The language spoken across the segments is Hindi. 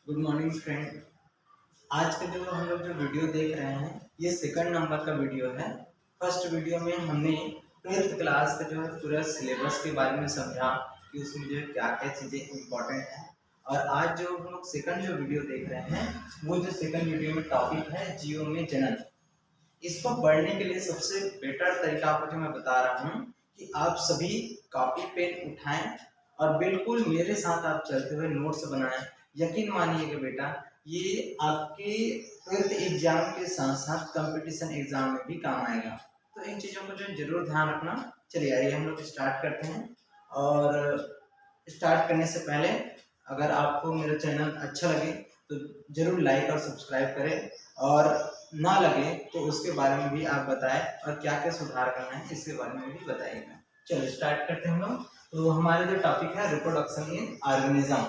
Good morning friend. आज का जो हम लोग जो वीडियो देख रहे हैं ये सेकंड नंबर का वीडियो है। फर्स्ट वीडियो में हमने 12th क्लास का जो है पूरा सिलेबस के बारे में समझा कि उसमें जो है क्या क्या चीज़ें इम्पोर्टेंट हैं। और आज जो हम लोग सेकंड जो वीडियो देख रहे हैं वो जो सेकंड वीडियो में टॉपिक है जीव में जनन। इसको पढ़ने के लिए सबसे बेटर तरीका आपको जो मैं बता रहा हूँ कि आप सभी कॉपी पेन उठाएं और बिल्कुल मेरे साथ आप चलते हुए नोट्स बनाएं। यकीन मानिएगा बेटा, ये आपके 12th एग्जाम के साथ साथ कंपटीशन एग्जाम में भी काम आएगा। तो इन चीज़ों को जो जरूर ध्यान रखना। चलिए आइए हम लोग स्टार्ट करते हैं। और स्टार्ट करने से पहले अगर आपको मेरा चैनल अच्छा लगे तो जरूर लाइक और सब्सक्राइब करें, और ना लगे तो उसके बारे में भी आप बताएं और क्या क्या सुधार करना है इसके बारे में भी बताइएगा। चलो स्टार्ट करते हैं हम लोग। तो हमारा जो टॉपिक है रिप्रोडक्शन इन ऑर्गेनिज्म।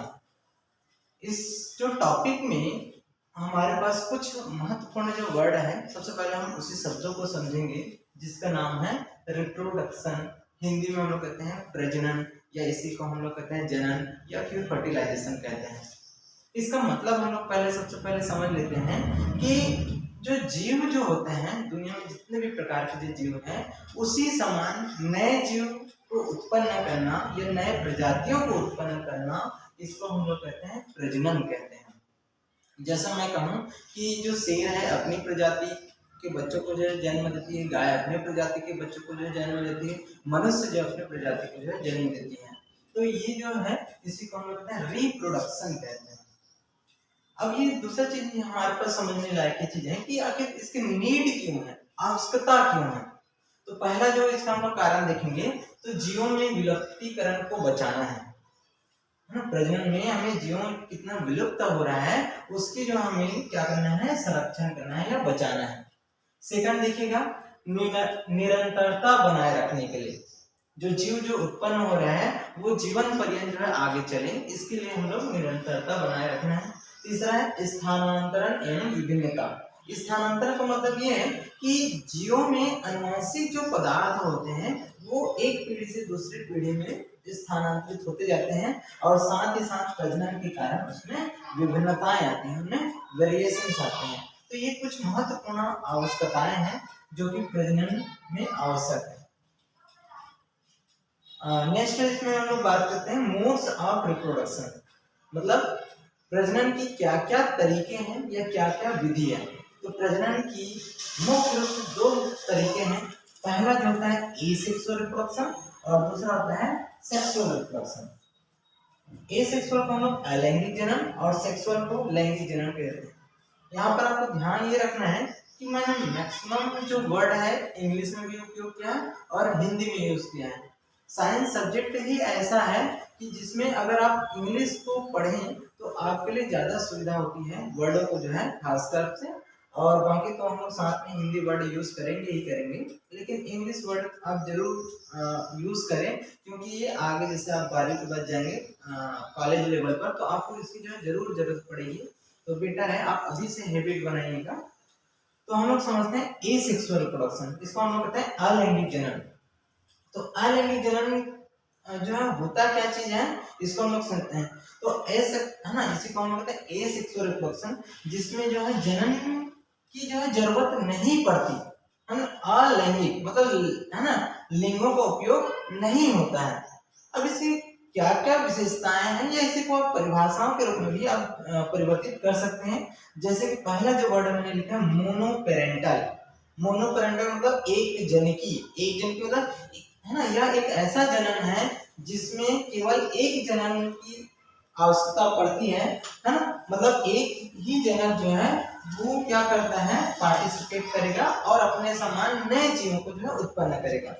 इस जो टॉपिक में हमारे पास कुछ महत्वपूर्ण जो वर्ड है, सबसे पहले हम उसी शब्दों को समझेंगे जिसका नाम है रिप्रोडक्शन। हिंदी में हम लोग कहते हैं प्रजनन, या इसी को हम लोग कहते हैं जनन या फिर फर्टिलाइजेशन कहते हैं। इसका मतलब हम लोग पहले सबसे पहले समझ लेते हैं कि जो जीव जो होते हैं दुनिया में जितने भी प्रकार के जो जीव हैं उसी समान नए जीव को उत्पन्न करना या नए प्रजातियों को उत्पन्न करना, इसको हम लोग कहते हैं प्रजनन कहते हैं। जैसा मैं कहूँ कि जो शेर है अपनी प्रजाति के बच्चों को जो है जन्म देती है, गाय अपने प्रजाति के बच्चों को जो है जन्म देती है, मनुष्य जो अपने प्रजाति को जो है जन्म देती है। तो ये जो है इसी को हम लोग कहते हैं रिप्रोडक्शन कहते हैं। अब ये दूसरा चीज हमारे पास समझने लायक चीज है कि आखिर इसकी नीड क्यों है, आवश्यकता क्यों है। तो पहला जो इसका हम लोग कारण देखेंगे तो जीवों में विलुप्तीकरण को बचाना है ना। प्रजनन में हमें जीवन कितना विलुप्त हो रहा है उसकी जो हमें क्या करना है, संरक्षण करना है या बचाना है। सेकंड देखिएगा, निरंतरता बनाए रखने के लिए जो जीव जो उत्पन्न हो रहा है वो जीवन पर्यंत जो है आगे चले, इसके लिए हम लोग निरंतरता बनाए रखना है। तीसरा है स्थानांतरण एवं विभिन्नता। स्थानांतरण का मतलब ये है कि जीवों में अनुवांशिक जो पदार्थ होते हैं वो एक पीढ़ी से दूसरी पीढ़ी में स्थानांतरित होते जाते हैं, और साथ ही साथ प्रजनन के कारण उसमें विभिन्नताएं आती हैं, उनमें वेरिएशंस आते हैं। तो ये कुछ महत्वपूर्ण आवश्यकताएं हैं जो कि प्रजनन में आवश्यक है। नेक्स्ट इसमें हम लोग बात करते हैं मोड्स ऑफ रिप्रोडक्शन, मतलब प्रजनन की क्या क्या तरीके हैं या क्या क्या विधि है। तो प्रजनन की मुख्य रूप से दो तरीके हैं। पहला जो होता है एसेक्सुअल रिप्रोडक्शन और दूसरा होता है सेक्सुअल रिप्रोडक्शन। एसेक्सुअल को हम लोग अलैंगिक जनन और सेक्सुअल को लैंगिक जनन कहते हैं। यहाँ पर आपको ध्यान ये रखना है कि मैंने मैक्सिमम जो वर्ड है इंग्लिश में भी उपयोग किया है और हिंदी में यूज किया है। साइंस सब्जेक्ट ही ऐसा है कि जिसमें अगर आप इंग्लिश को पढ़ें तो आपके लिए ज़्यादा सुविधा होती है वर्डों को जो है खासकर से, और बाकी तो हम लोग साथ में हिंदी वर्ड यूज़ करेंगे ही करेंगे, लेकिन इंग्लिश वर्ड आप जरूर यूज़ करें क्योंकि ये आगे जैसे आप 12वीं के बाद जाएंगे कॉलेज लेवल पर तो आपको इसकी जो है जरूर जरूरत पड़ेगी। तो बेटर है आप अभी से हैबिट बनाइएगा। तो हम लोग समझते हैं एसेक्सुअल रिप्रोडक्शन, इसको हम लोग कहते हैं अलैंगिक जनन। तो अलैंगिक जनन जो है होता क्या चीज है इसको हम लोग समझते हैं। तो ऐसे है ना, इसी को हम लोग कहते हैं एसेक्सुअल रिप्रोडक्शन, जिसमें जो है जनन की जो है जरूरत नहीं पड़ती है ना। अलैंगिक मतलब है ना, लिंगों का उपयोग नहीं होता है। अब इसकी क्या क्या विशेषताएं हैं या इसी को आप परिभाषाओं के रूप में भी आप परिवर्तित कर सकते हैं। जैसे कि पहला जो वर्ड मैंने लिखा है मोनोपेरेंटल। मोनोपेरेंटल मतलब एक जनकी, एक जनकी मतलब है ना, यह एक ऐसा जनन है जिसमें केवल एक जनन की आवश्यकता पड़ती है ना। मतलब एक ही जनक जो है वो क्या करता है, पार्टिसिपेट करेगा और अपने समान नए जीवों को जो है उत्पन्न करेगा।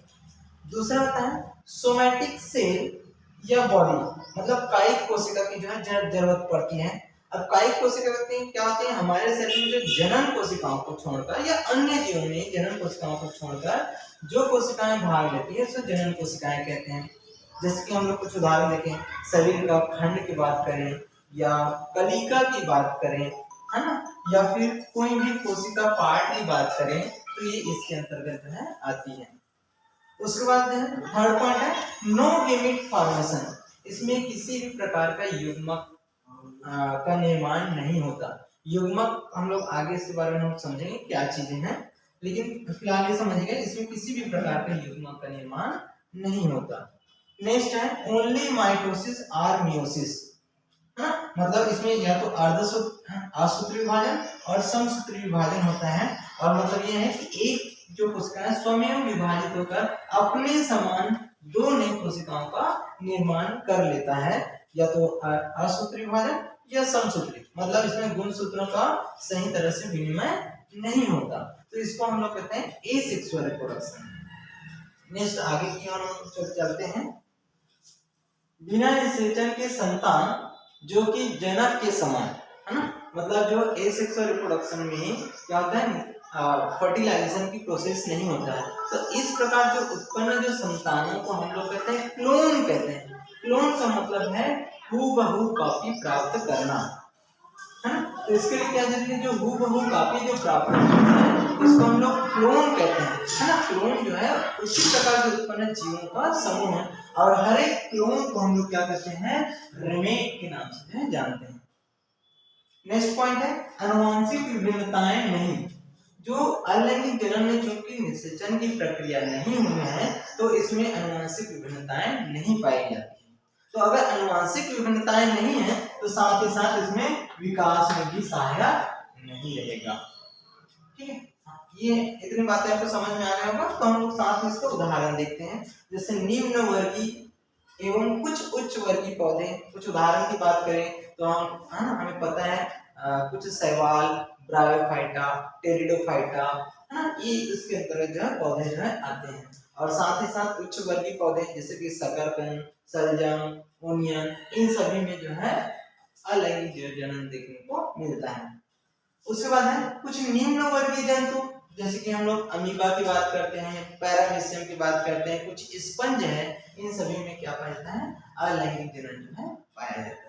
दूसरा होता है सोमैटिक सेल या बॉडी, मतलब कायिक कोशिका की जो है जरूरत पड़ती है। अब कायिक कोशिका क्या होती है, हमारे शरीर में जो जनन कोशिकाओं को छोड़कर या अन्य जीवों में जनन कोशिकाओं को छोड़कर जो कोशिकाएं भाग लेती है उसे जनन कोशिकाएं कहते हैं। जैसे कि हम लोग कुछ उदाहरण देखें, शरीर का खंड की बात करें या कलिका की बात करें है ना, या फिर कोई भी कोशिका पार्ट की बात करें तो ये इसके अंतर्गत जो है आती है। उसके बाद थर्ड पॉइंट है नो गैमेट फॉर्मेशन। इसमें किसी भी प्रकार का युग्मक का निर्माण नहीं होता। युग्मक हम लोग आगे इसके बारे में हम समझेंगे क्या चीजें हैं, लेकिन फिलहाल ये समझिएगा इसमें किसी भी प्रकार के युग्मक का निर्माण नहीं होता। नेक्स्ट है ओनली माइटोसिस और मियोसिस, है ना, मतलब इसमें या तो असूत्री विभाजन और समसूत्री विभाजन होता है, और मतलब ये है कि एक जो कोशिका है स्वयं विभाजित होकर अपने समान दो नई कोशिकाओं का निर्माण कर लेता है, या तो असूत्री विभाजन या समसूत्री, मतलब इसमें गुणसूत्रों का सही तरह से विनिमय नहीं होता, तो इसको हम लोग कहते हैं एसेक्सुअल रिप्रोडक्शन। नेक्स्ट आगे की ओर हम चलते हैं। बिना निषेचन के संतान जो कि जनक के समान, है ना, मतलब जो एसेक्सुअल रिप्रोडक्शन में क्या होता है, फर्टिलाइजेशन की प्रोसेस नहीं होता है, तो इस प्रकार जो उत्पन्न जो संतानों को हम लोग कहते हैं क्लोन कहते हैं। क्लोन का मतलब है हूबहू कॉपी प्राप्त करना, है ना, तो इसके लिए क्या जरूरी है, जो हूबहू कॉपी जो प्राप्त करना है इसको हम लोग क्लोन कहते हैं, है ना। क्लोन जो है उसी प्रकार के उत्पन्न जीवों का समूह है, और हर एक क्लोन को हम लोग क्या कहते हैं, रीमेक के नाम से जानते हैं। नेक्स्ट पॉइंट है आनुवंशिक विभिन्नताएं नहीं। जो अलैंगिक जनन में चूंकि निषेचन की प्रक्रिया नहीं हुई है, तो इसमें आनुवंशिक विभिन्नताएं नहीं पाई जाती। तो अगर आनुवंशिक विभिन्नताएं नहीं है तो साथ ही साथ इसमें विकास में भी सहायक नहीं रहेगा। ठीक है, ये इतनी बातें आपको समझ में आ गया होगा। तो हम लोग साथ में इसका उदाहरण देखते हैं, जैसे निम्न वर्गीय एवं कुछ उच्च वर्गीय पौधे। कुछ उदाहरण की बात करें तो हम, है ना, हमें पता है कुछ शैवाल, ब्रायोफाइटा, टेरिडोफाइटा, है ना, ये इसके अंतर्गत जो है पौधे जो है आते हैं। और साथ ही साथ उच्च वर्गीय पौधे जैसे कि शकरकंद, शलजम, ओनियन, इन सभी में जो है अलैंगिक जनन देखने को मिलता है। उसके बाद है कुछ निम्न वर्गीय जंतु, जैसे कि हम लोग अमीबा की बात करते हैं, पैरामीशियम की बात करते हैं, कुछ स्पंज है, इन सभी में क्या पाया जाता है, अलैंगिक जनन जो है पाया जाता है।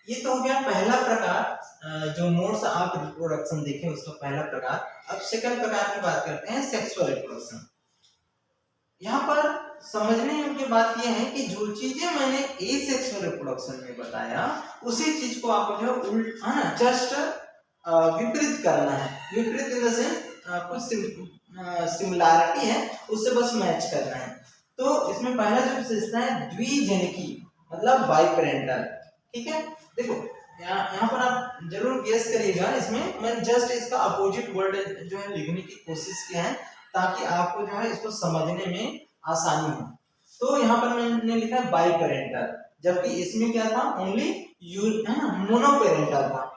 ये तो हो गया पहला प्रकार, जो मोड्स ऑफ रिप्रोडक्शन देखे उसका पहला प्रकार। अब सेकंड प्रकार की बात करते हैं, सेक्सुअल रिप्रोडक्शन। यहाँ पर समझने योग्य बात यह है कि जो चीजें मैंने एसेक्सुअल रिप्रोडक्शन में बताया उसी चीज को आपको जो उल्टा, है ना, जस्ट विपरीत करना है। विपरीत इन द सेंस कुछ सिमिलैरिटी है उससे बस मैच करना है। तो इसमें पहला जो विशेषता है द्विजनकी, मतलब बाइपेरेंटल। ठीक है, देखो यहाँ पर आप जरूर गेस करिएगा, इसमें मैं जस्ट इसका अपोजिट वर्ड जो है लिखने की कोशिश किया है ताकि आपको जो है इसको समझने में आसानी हो। तो यहाँ पर मैंने लिखा है बाइपेरेंटल, जबकि इसमें क्या था, ओनली मोनोपेरेंटल था।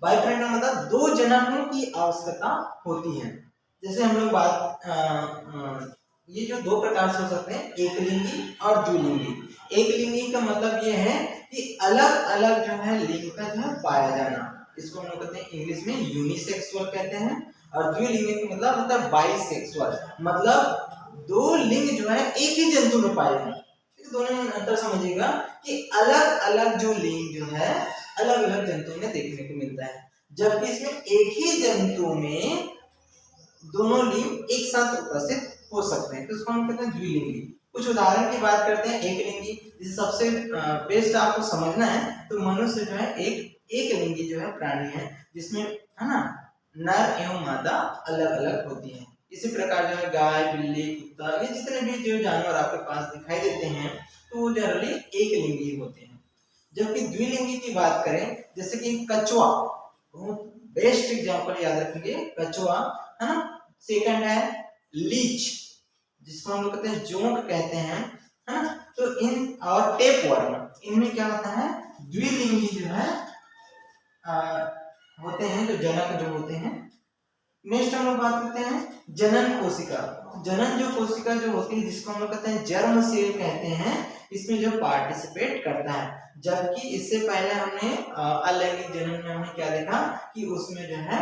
बाइपेरेंटल मतलब दो जनकों की आवश्यकता होती है। जैसे हम लोग बात ये जो दो प्रकार से हो सकते हैं, एकलिंगी और द्विलिंगी। एकलिंगी का मतलब ये है कि अलग अलग जो है लिंग का जो है पाया जाना, इसको हम लोग कहते हैं इंग्लिश में यूनिसेक्सुअल कहते हैं। और द्विलिंगी का मतलब होता है बाइसेक्सुअल, मतलब दो लिंग जो है एक ही जंतु में पाए जाना। दोनों में अंतर समझिएगा कि अलग अलग जो लिंग जो है अलग अलग जंतुओं में देखने को मिलता है, जबकि इसमें एक ही जंतु में दोनों लिंग एक साथ उपस्थित हो सकते हैं, तो इसको हम कहते हैं द्विलिंगी। कुछ उदाहरण की बात करते हैं एकलिंगी, जिसे सबसे बेस्ट आपको समझना है तो मनुष्य जो है एक लिंगी जो है प्राणी है, जिसमें, है ना, नर एवं मादा अलग अलग होती हैं। इसी प्रकार जो है गाय, बिल्ली, कुत्ता, ये जितने भी जो जानवर आपके पास दिखाई देते हैं तो वो जनरली एक लिंगी होते हैं। जबकि द्विलिंगी की बात करें, जैसे कि कछुआ, बेस्ट एग्जांपल याद रखेंगे, कछुआ, है ना। सेकंड है लीच, जिसको हम लोग कहते हैं जोंक कहते हैं, है ना। तो इन और टेपवर्म, इनमें क्या होता है, द्विलिंगी जो है होते हैं, जो जनक जो होते हैं। नेक्स्ट हम लोग बात करते हैं जनन कोशिका। जनन जो कोशिका जो होती है, जिसको हम लोग कहते हैं जर्म सेल कहते हैं, इसमें जो पार्टिसिपेट करता है। जबकि इससे पहले हमने अलैंगिक जनन में हमने क्या देखा कि उसमें जो है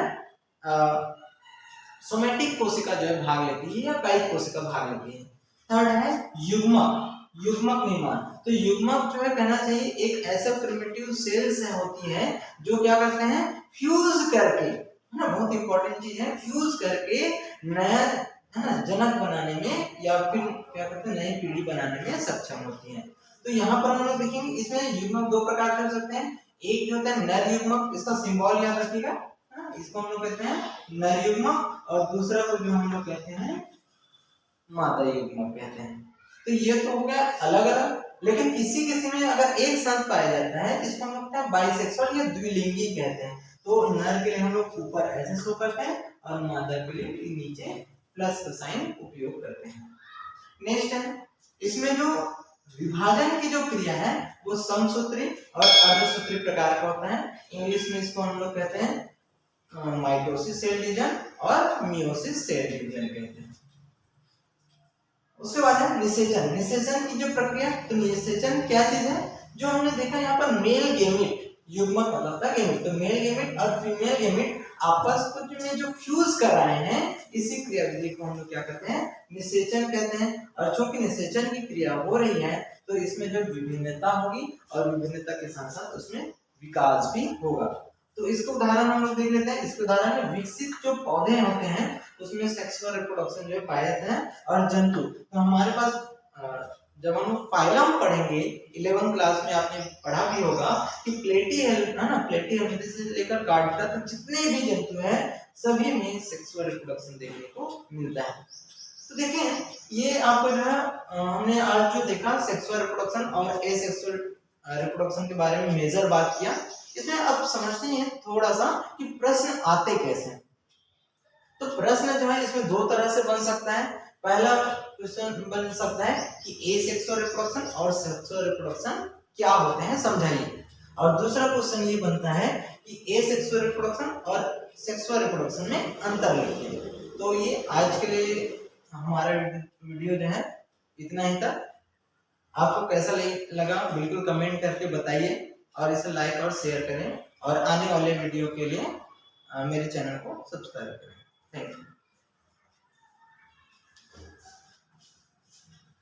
सोमेटिक कोशिका जो है भाग लेती है या कायिक कोशिका भाग लेती है। थर्ड है युग्मक, युग्मक निर्माण। तो युग्मक जो है कहना चाहिए एक ऐसा प्रिमिटिव सेल से होती है जो क्या करते हैं, फ्यूज करके, है ना, बहुत इंपॉर्टेंट चीज है, फ्यूज करके नया, है ना, जनक बनाने में या फिर क्या करते हैं नई पीढ़ी बनाने में सक्षम होती है। तो यहाँ पर हम लोग देखेंगे इसमें युग्मक दो प्रकार के हो सकते हैं। एक जो होता है नर युग्मक, इसका सिंबल याद रखिएगा, इसको हम लोग कहते हैं नर युग्मक, और दूसरा को जो हम लोग कहते हैं मादा युग्मक कहते हैं। तो ये तो हो गया अलग अलग, लेकिन किसी किसी में अगर एक साथ पाया जाता है इसको हम लोग कहते हैं बाइसेक्सुअल या द्विलिंगी कहते हैं। तो नर के लिए हम लोग ऊपर ऐसे शो करते हैं और मादा के लिए नीचे प्लस का साइन उपयोग करते हैं। नेक्स्ट है, इसमें जो विभाजन की जो क्रिया है वो समसूत्री और अर्धसूत्री प्रकार का होता है। इंग्लिश में इसको हम लोग कहते हैं माइटोसिस सेल डिवीजन और मियोसिस सेल डिवीजन कहते हैं। उसके बाद है निषेचन। निषेचन की जो प्रक्रिया, तो निषेचन क्या चीज है, जो हमने देखा यहाँ पर मेल गेमिट, युग्मक मतलब था गेमिट, तो मेल गेमिट और फीमेल गेमिट आपस में जो फ्यूज कर रहे हैं, इसी क्रिया विधि को हम लोग क्या कहते हैं, निषेचन कहते हैं। और चूंकि निषेचन की क्रिया हो रही है तो इसमें जो विभिन्नता होगी और विभिन्नता के साथ साथ उसमें विकास भी होगा। तो इसको उदाहरण हम लोग देख लेते हैं। इसके उदाहरण में विकसित जो पौधे होते हैं उसमें सेक्सुअल रिप्रोडक्शन जो पाए जाते हैं, और जंतु, तो हमारे पास जब हम लोग फाइलम पढ़ेंगे 11th क्लास में आपने पढ़ा भी होगा कि प्लेटीहेल्मिinthes है ना, प्लेटीहेल्मिinthes से लेकर कार्डिटा तक जितने भी जंतु हैं सभी में सेक्सुअल रिप्रोडक्शन देखने को मिलता है। तो देखिए ये आपको जो है हमने आज जो देखा सेक्सुअल रिप्रोडक्शन और एसेक्सुअल रिप्रोडक्शन के बारे में मेजर बात किया। इसमें अब समझते हैं थोड़ा सा कि प्रश्न आते कैसे। तो प्रश्न जो है इसमें दो तरह से बन सकता है। पहला क्वेश्चन बन सकता है कि एसेक्सुअल रिप्रोडक्शन और सेक्सुअल रिप्रोडक्शन क्या होते हैं समझाइए, और दूसरा क्वेश्चन ये बनता है कि एसेक्सुअल रिप्रोडक्शन और सेक्सुअल रिप्रोडक्शन में अंतर लिखिए। तो ये आज के लिए हमारा वीडियो जो है इतना ही था। आपको कैसा लगा बिल्कुल कमेंट करके बताइए, और इसे लाइक और शेयर करें, और आने वाले वीडियो के लिए मेरे चैनल को सब्सक्राइब करें। Thank you.